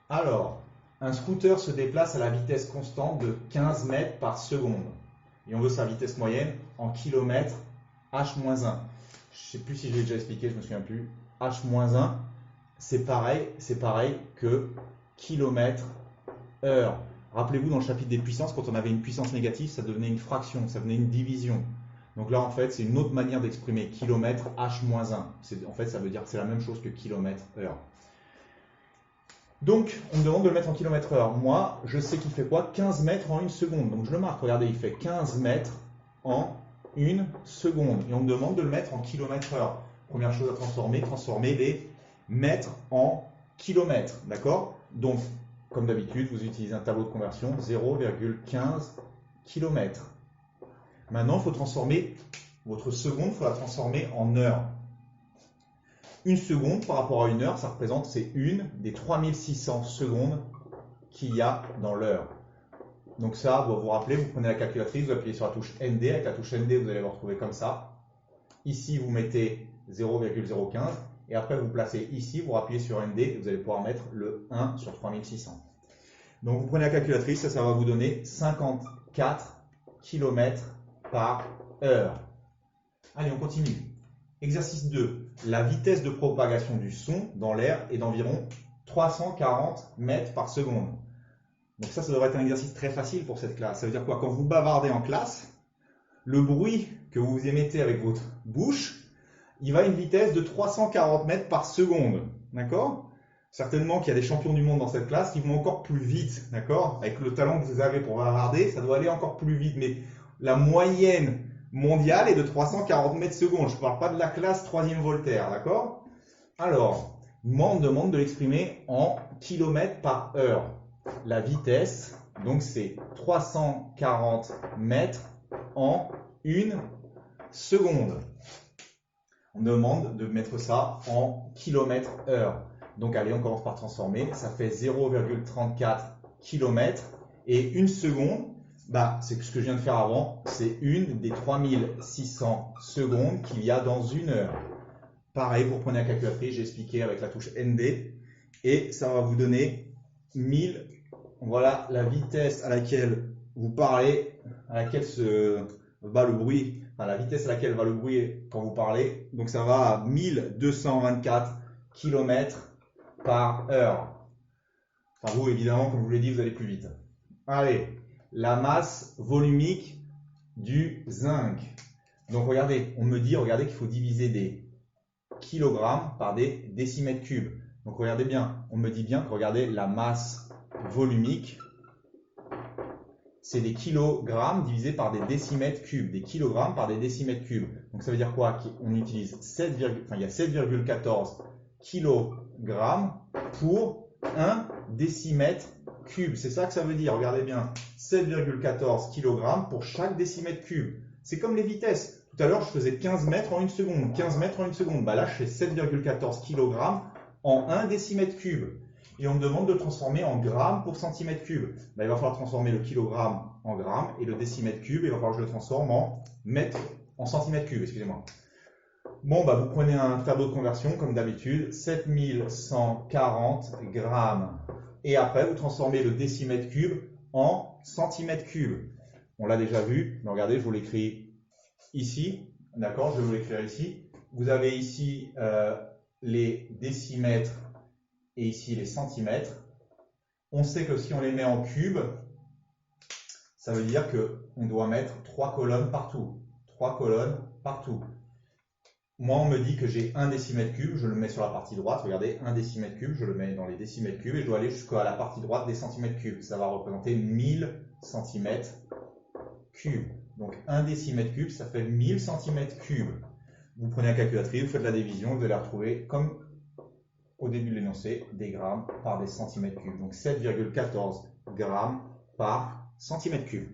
Alors, un scooter se déplace à la vitesse constante de 15 mètres par seconde. Et on veut sa vitesse moyenne en kilomètres h-1. Je ne sais plus si je l'ai déjà expliqué, je ne me souviens plus. h-1, c'est pareil que kilomètre heure. Rappelez-vous, dans le chapitre des puissances, quand on avait une puissance négative, ça devenait une fraction, ça devenait une division. Donc là, en fait, c'est une autre manière d'exprimer kilomètre h-1. En fait, ça veut dire que c'est la même chose que kilomètre heure. Donc, on me demande de le mettre en kilomètre heure. Moi, je sais qu'il fait quoi? 15 mètres en une seconde. Donc, je le marque. Regardez, il fait 15 mètres en une seconde. Et on me demande de le mettre en kilomètre heure. Première chose à transformer les mètres en kilomètres. D'accord? Donc, comme d'habitude, vous utilisez un tableau de conversion 0,15 km. Maintenant, il faut transformer votre seconde, il faut la transformer en heure. Une seconde par rapport à une heure, ça représente, c'est une des 3600 secondes qu'il y a dans l'heure. Donc ça, vous vous rappelez, vous prenez la calculatrice, vous appuyez sur la touche ND. Avec la touche ND, vous allez vous retrouver comme ça. Ici, vous mettez 0,015. Et après, vous placez ici, vous appuyez sur ND et vous allez pouvoir mettre le 1 sur 3600. Donc vous prenez la calculatrice, ça va vous donner 54 km par heure. Allez, on continue. Exercice 2. La vitesse de propagation du son dans l'air est d'environ 340 mètres par seconde. Donc ça devrait être un exercice très facile pour cette classe. Ça veut dire quoi? Quand vous bavardez en classe, le bruit que vous émettez avec votre bouche, il va à une vitesse de 340 mètres par seconde. D'accord? Certainement qu'il y a des champions du monde dans cette classe qui vont encore plus vite. D'accord? Avec le talent que vous avez pour bavarder, ça doit aller encore plus vite. Mais la moyenne mondiale est de 340 mètres secondes. Je ne parle pas de la classe 3e Voltaire, d'accord? Alors, moi, on me demande de l'exprimer en kilomètres par heure. La vitesse, donc c'est 340 mètres en une seconde. On me demande de mettre ça en kilomètres heure. Donc allez, on commence par transformer. Ça fait 0,34 km. Et une seconde, c'est ce que je viens de faire avant, c'est une des 3600 secondes qu'il y a dans une heure. Pareil, pour prendre la calculatrice, j'ai expliqué avec la touche ND. Et ça va vous donner 1000. Voilà la vitesse à laquelle vous parlez, à laquelle va le bruit, enfin la vitesse à laquelle va le bruit quand vous parlez. Donc ça va à 1224 km par heure. Enfin vous, évidemment, comme je vous l'ai dit, vous allez plus vite. Allez, la masse volumique du zinc. Donc regardez, on me dit, regardez qu'il faut diviser des kilogrammes par des décimètres cubes. Donc regardez bien, on me dit bien que regardez la masse volumique, c'est des kilogrammes divisés par des décimètres cubes, des kilogrammes par des décimètres cubes. Donc ça veut dire quoi? On utilise il y a 7,14 kilogrammes pour un décimètre cube. C'est ça que ça veut dire, regardez bien. 7,14 kilogrammes pour chaque décimètre cube. C'est comme les vitesses. Tout à l'heure, je faisais 15 mètres en une seconde. 15 mètres en une seconde. Là, je fais 7,14 kilogrammes en un décimètre cube. Et on me demande de le transformer en grammes pour centimètre cube. Il va falloir transformer le kilogramme en grammes et le décimètre cube, il va falloir que je le transforme en centimètre cube, excusez-moi. Bon, vous prenez un tableau de conversion comme d'habitude, 7140 grammes. Et après, vous transformez le décimètre cube en centimètre cube. On l'a déjà vu, mais regardez, je vous l'écris ici. D'accord, je vais vous l'écrire ici. Vous avez ici les décimètres et ici les centimètres. On sait que si on les met en cubes, ça veut dire qu'on doit mettre 3 colonnes partout. 3 colonnes partout. Moi, on me dit que j'ai 1 décimètre cube, je le mets sur la partie droite. Regardez, 1 décimètre cube, je le mets dans les décimètres cubes et je dois aller jusqu'à la partie droite des centimètres cubes. Ça va représenter 1000 centimètres cubes. Donc 1 décimètre cube, ça fait 1000 centimètres cubes. Vous prenez la calculatrice, vous faites la division, vous allez retrouver comme au début de l'énoncé, des grammes par des centimètres cubes. Donc 7,14 grammes par centimètre cube.